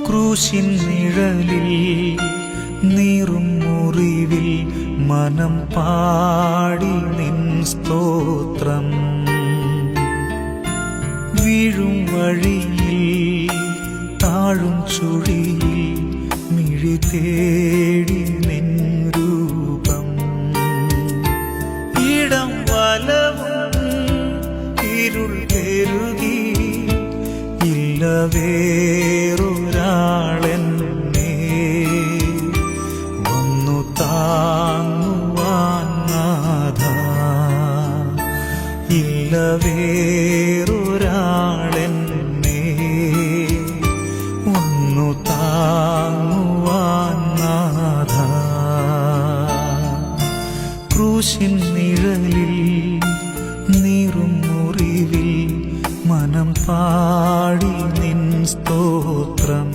ക്രൂശിൻ നിഴലിൽ നീറും മുറിവിൽ മനം പാടി നിൻ സ്തോത്രം. വീഴും വഴിയിൽ താഴും ചുഴിയിൽ മിഴി തേടി നിൻ രൂപം. ഇടം വലവും ഇരുൾ പെരുകി ഇല്ല വേറൊരാളെന്നെ വന്നു താങ്ങുവാൻ നാഥ. ഇല്ല വേറൊരാളെന്നെ വന്നു താങ്ങുവാൻ നാഥ. ക്രൂശിൻ നിഴലിൽ നീറും മുറിവിൽ മനം പാടി നിൻ സ്തോത്രം.